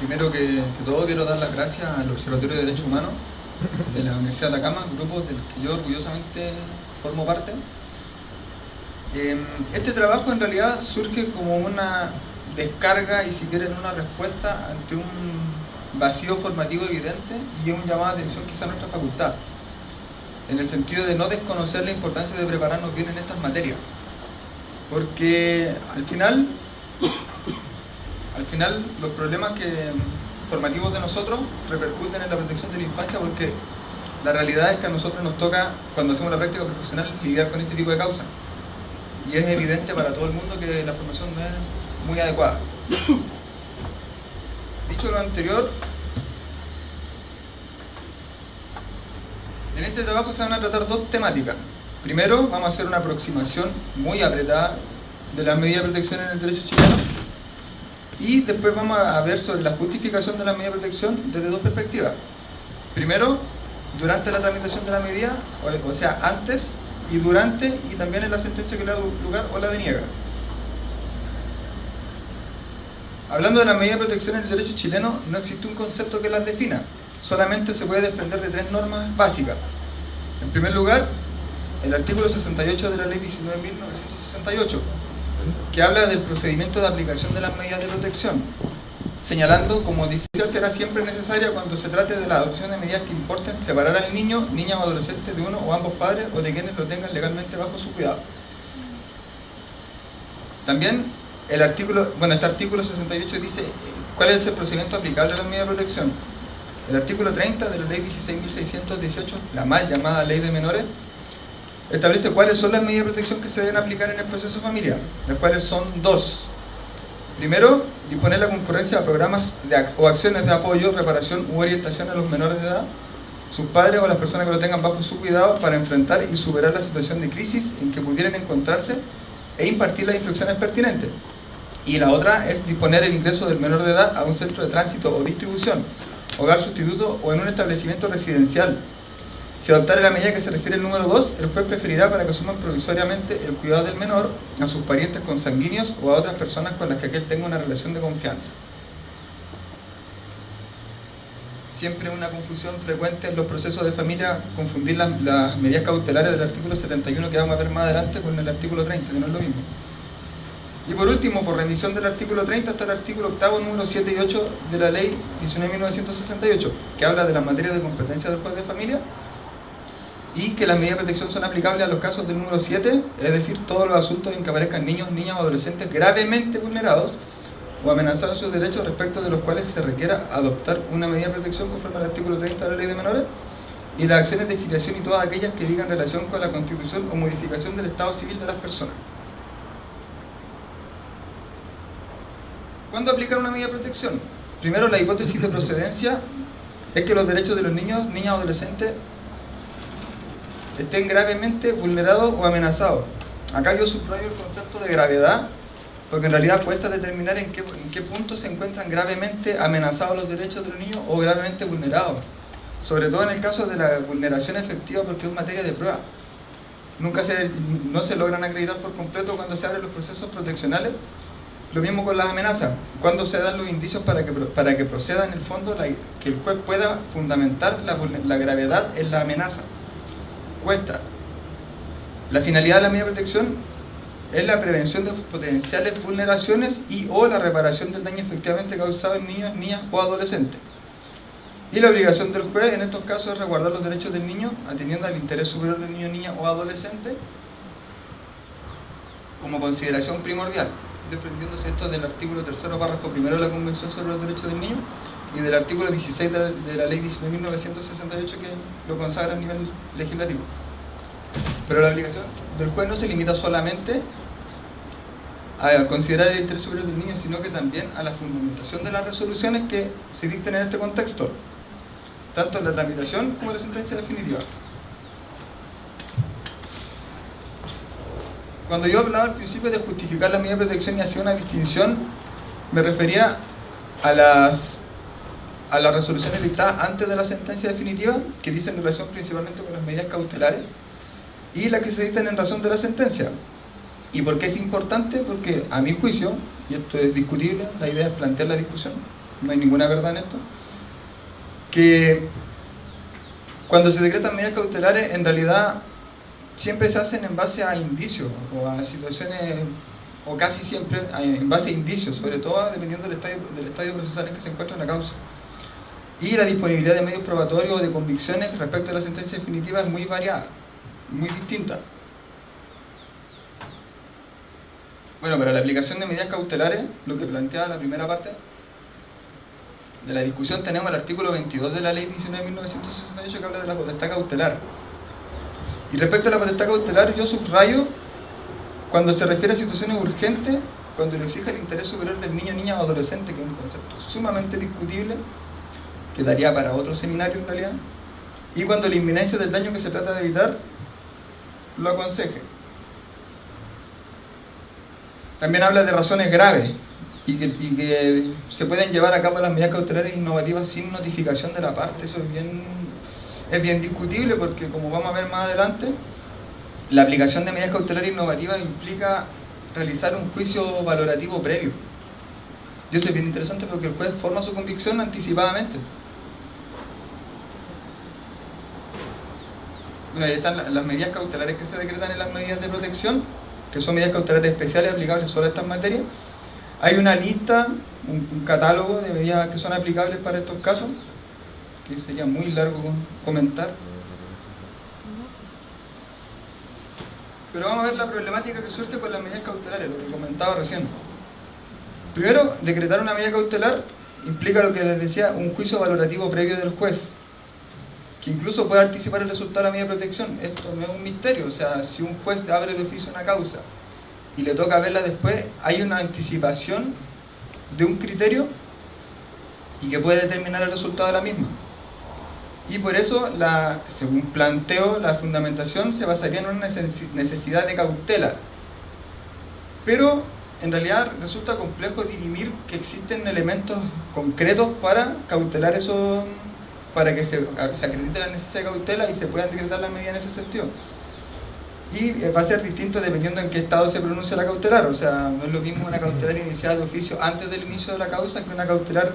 Primero que todo quiero dar las gracias al Observatorio de Derechos Humanos de la Universidad de Atacama, grupo del que yo orgullosamente formo parte. Este trabajo en realidad surge como una descarga y si quieren una respuesta ante un vacío formativo evidente y un llamado de atención quizá a nuestra facultad, en el sentido de no desconocer la importancia de prepararnos bien en estas materias, porque al final los problemas formativos de nosotros repercuten en la protección de la infancia, porque la realidad es que a nosotros nos toca, cuando hacemos la práctica profesional, lidiar con este tipo de causas. Y es evidente para todo el mundo que la formación no es muy adecuada. Dicho lo anterior, en este trabajo se van a tratar dos temáticas. Primero, vamos a hacer una aproximación muy apretada de las medidas de protección en el derecho chileno. Y después vamos a ver sobre la justificación de la medida de protección desde dos perspectivas. Primero, durante la tramitación de la medida, o sea, antes y durante, y también en la sentencia que le da lugar o la deniega. Hablando de la medida de protección en el derecho chileno, no existe un concepto que las defina. Solamente se puede desprender de tres normas básicas. En primer lugar, el artículo 68 de la Ley 19.968, que habla del procedimiento de aplicación de las medidas de protección, señalando como decisión será siempre necesaria cuando se trate de la adopción de medidas que importen separar al niño, niña o adolescente de uno o ambos padres o de quienes lo tengan legalmente bajo su cuidado. También este artículo 68 dice cuál es el procedimiento aplicable a las medidas de protección. El artículo 30 de la Ley 16.618, la mal llamada Ley de Menores, establece cuáles son las medidas de protección que se deben aplicar en el proceso familiar, las cuales son dos. Primero, disponer la concurrencia a programas o acciones de apoyo, reparación u orientación a los menores de edad, sus padres o las personas que lo tengan bajo su cuidado, para enfrentar y superar la situación de crisis en que pudieran encontrarse e impartir las instrucciones pertinentes. Y la otra es disponer el ingreso del menor de edad a un centro de tránsito o distribución, hogar sustituto o en un establecimiento residencial. Si adoptara la medida que se refiere al número 2, el juez preferirá para que asuman provisoriamente el cuidado del menor a sus parientes consanguíneos o a otras personas con las que aquel tenga una relación de confianza. Siempre una confusión frecuente en los procesos de familia, confundir las medidas cautelares del artículo 71 que vamos a ver más adelante con el artículo 30, que no es lo mismo. Y por último, por remisión del artículo 30 está el artículo 8, número 7 y 8 de la Ley 19.968, que habla de las materias de competencia del juez de familia, y que las medidas de protección son aplicables a los casos del número 7, es decir, todos los asuntos en que aparezcan niños, niñas o adolescentes gravemente vulnerados o amenazados en sus derechos, respecto de los cuales se requiera adoptar una medida de protección conforme al artículo 30 de la Ley de Menores, y las acciones de filiación y todas aquellas que digan relación con la constitución o modificación del estado civil de las personas. ¿Cuándo aplicar una medida de protección? Primero, la hipótesis de procedencia es que los derechos de los niños, niñas o adolescentes estén gravemente vulnerados o amenazados. Acá yo subrayo el concepto de gravedad, porque en realidad cuesta determinar en qué punto se encuentran gravemente amenazados los derechos de los niños o gravemente vulnerados. Sobre todo en el caso de la vulneración efectiva, porque es materia de prueba. No se logran acreditar por completo cuando se abren los procesos proteccionales. Lo mismo con las amenazas. Cuando se dan los indicios para que proceda en el fondo, que el juez pueda fundamentar la gravedad en la amenaza. Cuesta. La finalidad de la medida de protección es la prevención de potenciales vulneraciones y o la reparación del daño efectivamente causado en niños, niñas o adolescentes. Y la obligación del juez en estos casos es resguardar los derechos del niño, atendiendo al interés superior del niño, niña o adolescente como consideración primordial, desprendiéndose esto del artículo 3, párrafo 1 de la Convención sobre los Derechos del Niño y del artículo 16 de la Ley 19.968 que lo consagra a nivel legislativo. Pero la obligación del juez no se limita solamente a considerar el interés superior del niño, sino que también a la fundamentación de las resoluciones que se dicten en este contexto, tanto en la tramitación como en la sentencia definitiva. Cuando yo hablaba al principio de justificar las medidas de protección y hacía una distinción, me refería a las resoluciones dictadas antes de la sentencia definitiva, que dicen en relación principalmente con las medidas cautelares, y las que se dictan en razón de la sentencia. ¿Y por qué es importante? Porque a mi juicio, y esto es discutible, la idea es plantear la discusión, no hay ninguna verdad en esto, que cuando se decretan medidas cautelares en realidad siempre se hacen en base a indicios o a situaciones, o casi siempre en base a indicios, sobre todo dependiendo del estadio procesal en que se encuentra la causa. Y la disponibilidad de medios probatorios o de convicciones respecto a la sentencia definitiva es muy variada, muy distinta. Bueno, para la aplicación de medidas cautelares, lo que plantea la primera parte de la discusión, tenemos el artículo 22 de la Ley 19.968 que habla de la potestad cautelar. Y respecto a la potestad cautelar, yo subrayo cuando se refiere a situaciones urgentes, cuando le exige el interés superior del niño, niña o adolescente, que es un concepto sumamente discutible, que daría para otro seminario en realidad, y cuando la inminencia del daño que se trata de evitar lo aconseje. También habla de razones graves y que se pueden llevar a cabo las medidas cautelares innovativas sin notificación de la parte. Eso es bien discutible porque, como vamos a ver más adelante, la aplicación de medidas cautelares innovativas implica realizar un juicio valorativo previo. Y eso es bien interesante porque el juez forma su convicción anticipadamente. Bueno, ahí están las medidas cautelares que se decretan en las medidas de protección, que son medidas cautelares especiales aplicables solo a estas materias. Hay una lista, un catálogo de medidas que son aplicables para estos casos, que sería muy largo comentar. Pero vamos a ver la problemática que surge con las medidas cautelares, lo que comentaba recién. Primero, decretar una medida cautelar implica lo que les decía, un juicio valorativo previo del juez, que incluso puede anticipar el resultado de la medida de protección. Esto no es un misterio, o sea, si un juez abre de oficio una causa y le toca verla después, hay una anticipación de un criterio y que puede determinar el resultado de la misma. Y por eso, según planteo, la fundamentación se basaría en una necesidad de cautela. Pero en realidad resulta complejo dirimir que existen elementos concretos para cautelar eso, para que se acredite la necesidad de cautela y se puedan decretar las medidas en ese sentido. Y va a ser distinto dependiendo en qué estado se pronuncia la cautelar. O sea, no es lo mismo una cautelar iniciada de oficio antes del inicio de la causa que una cautelar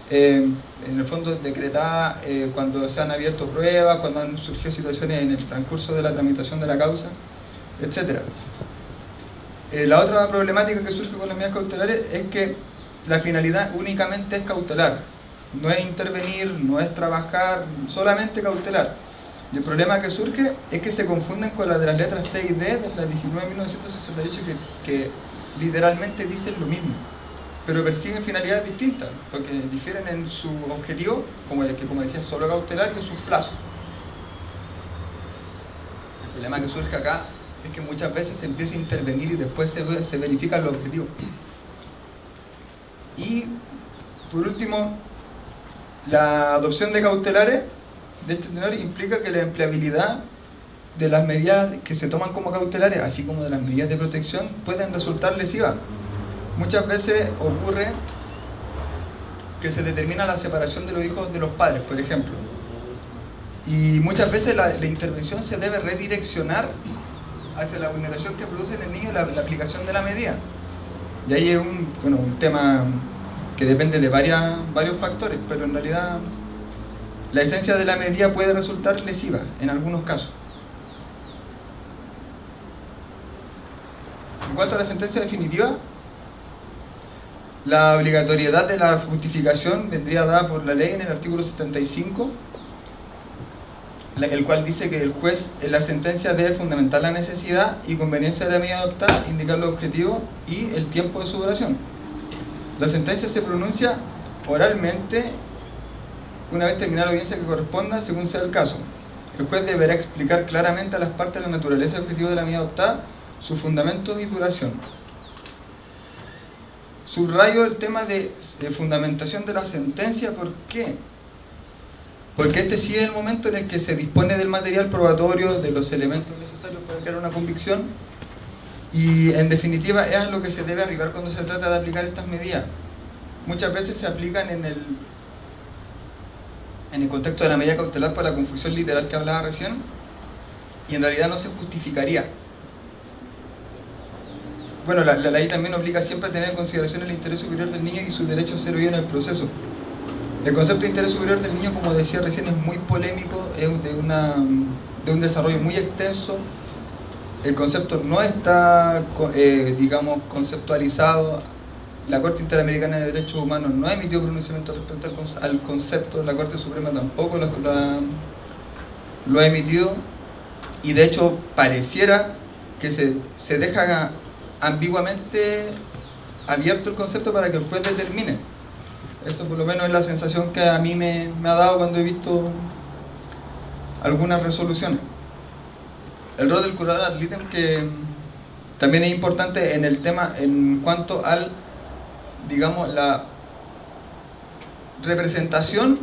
en el fondo decretada cuando se han abierto pruebas, cuando han surgido situaciones en el transcurso de la tramitación de la causa, etc. La otra problemática que surge con las medidas cautelares es que la finalidad únicamente es cautelar, no es intervenir, no es trabajar, solamente cautelar. Y el problema que surge es que se confunden con las de las letras C y D de la 19.968 que literalmente dicen lo mismo, pero persiguen finalidades distintas, porque difieren en su objetivo, como decía, solo cautelar, y en sus plazos. El problema que surge acá es que muchas veces se empieza a intervenir y después se verifican los objetivos. Y, por último, la adopción de cautelares de este tenor implica que la empleabilidad de las medidas que se toman como cautelares, así como de las medidas de protección, pueden resultar lesivas. Muchas veces ocurre que se determina la separación de los hijos de los padres, por ejemplo. Y muchas veces la intervención se debe redireccionar hacia la vulneración que produce en el niño la aplicación de la medida. Y ahí es un tema que depende de varios factores, pero en realidad la esencia de la medida puede resultar lesiva en algunos casos. En cuanto a la sentencia definitiva, la obligatoriedad de la justificación vendría dada por la ley en el artículo 75, el cual dice que el juez en la sentencia debe fundamentar la necesidad y conveniencia de la medida adoptada, indicar los objetivos y el tiempo de su duración. La sentencia se pronuncia oralmente una vez terminada la audiencia que corresponda, según sea el caso. El juez deberá explicar claramente a las partes la naturaleza y objetivo de la medida adoptada, su fundamento y duración. Subrayo el tema de fundamentación de la sentencia. ¿Por qué? Porque este sí es el momento en el que se dispone del material probatorio, de los elementos necesarios para crear una convicción, y en definitiva es a lo que se debe arribar cuando se trata de aplicar estas medidas. Muchas veces se aplican en el contexto de la medida cautelar para la confusión literal que hablaba recién, y en realidad no se justificaría. bueno, la ley también obliga siempre a tener en consideración el interés superior del niño y su derecho a ser oído en el proceso. El concepto de interés superior del niño, como decía recién, es muy polémico, es de un desarrollo muy extenso. El concepto no está, digamos, conceptualizado. La Corte Interamericana de Derechos Humanos no ha emitido pronunciamiento respecto al concepto, la Corte Suprema tampoco lo ha emitido, y de hecho pareciera que se deja ambiguamente abierto el concepto para que el juez determine. Eso por lo menos es la sensación que a mí me ha dado cuando he visto algunas resoluciones. El rol del curador ad litem, que también es importante en el tema en cuanto al, digamos, la representación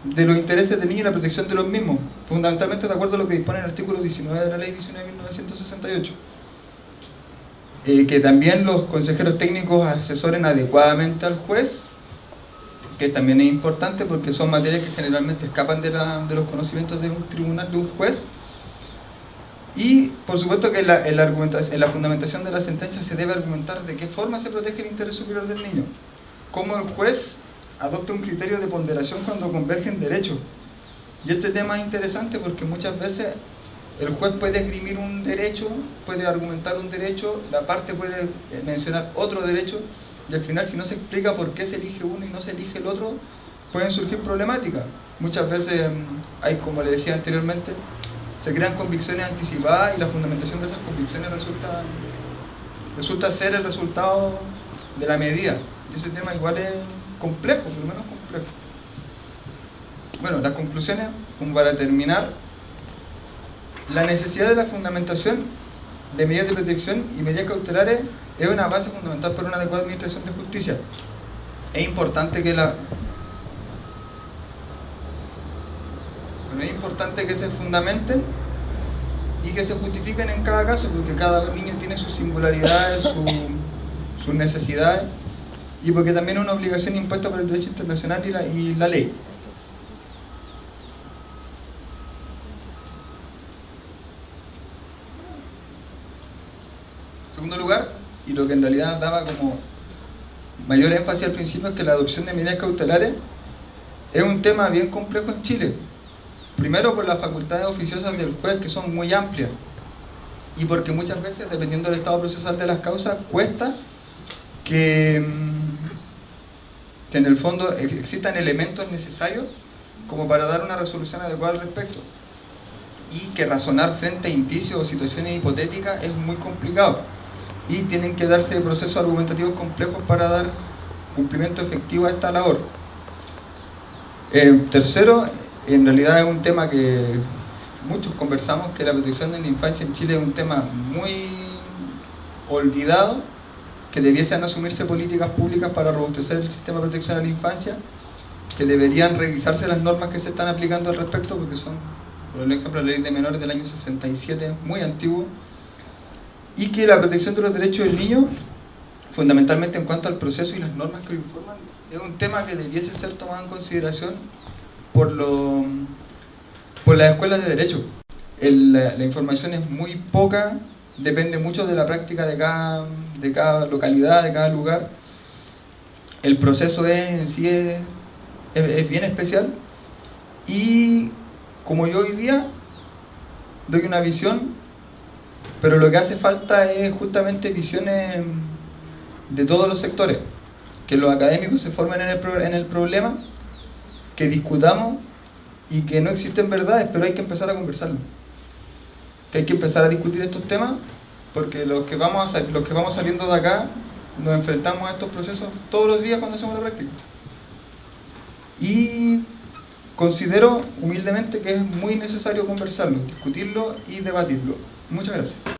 de los intereses del niño y la protección de los mismos, fundamentalmente de acuerdo a lo que dispone el artículo 19 de la ley 19.968. Que también los consejeros técnicos asesoren adecuadamente al juez, que también es importante porque son materias que generalmente escapan de los conocimientos de un tribunal, de un juez. Y por supuesto que en la fundamentación de la sentencia se debe argumentar de qué forma se protege el interés superior del niño, cómo el juez adopta un criterio de ponderación cuando convergen derechos. Y este tema es interesante porque muchas veces el juez puede esgrimir un derecho, puede argumentar un derecho, la parte puede mencionar otro derecho, y al final, si no se explica por qué se elige uno y no se elige el otro, pueden surgir problemáticas. Muchas veces hay, como le decía anteriormente, se crean convicciones anticipadas y la fundamentación de esas convicciones resulta ser el resultado de la medida. Y ese tema igual es complejo, por lo menos complejo. Bueno, las conclusiones, como para terminar: la necesidad de la fundamentación de medidas de protección y medidas cautelares es una base fundamental para una adecuada administración de justicia. Es importante que se fundamenten y que se justifiquen en cada caso, porque cada niño tiene sus singularidades, sus necesidades, y porque también es una obligación impuesta por el derecho internacional y la ley. En segundo lugar, y lo que en realidad daba como mayor énfasis al principio, es que la adopción de medidas cautelares es un tema bien complejo en Chile. Primero, por las facultades oficiosas del juez, que son muy amplias, y porque muchas veces, dependiendo del estado procesal de las causas, cuesta que en el fondo existan elementos necesarios como para dar una resolución adecuada al respecto, y que razonar frente a indicios o situaciones hipotéticas es muy complicado, y tienen que darse procesos argumentativos complejos para dar cumplimiento efectivo a esta labor. Tercero, en realidad es un tema que muchos conversamos, que la protección de la infancia en Chile es un tema muy olvidado, que debiesen asumirse políticas públicas para robustecer el sistema de protección a la infancia, que deberían revisarse las normas que se están aplicando al respecto, porque son, por ejemplo, la ley de menores del año 67, muy antiguo, y que la protección de los derechos del niño, fundamentalmente en cuanto al proceso y las normas que lo informan, es un tema que debiese ser tomado en consideración por las escuelas de derecho. La información es muy poca, depende mucho de la práctica de cada localidad, de cada lugar. El proceso en sí es bien especial, y como yo hoy día doy una visión, pero lo que hace falta es justamente visiones de todos los sectores, que los académicos se formen en el problema, que discutamos, y que no existen verdades, pero hay que empezar a conversarlo, que hay que empezar a discutir estos temas, porque los que vamos saliendo de acá nos enfrentamos a estos procesos todos los días cuando hacemos la práctica, y considero humildemente que es muy necesario conversarlo, discutirlo y debatirlo. Muchas gracias.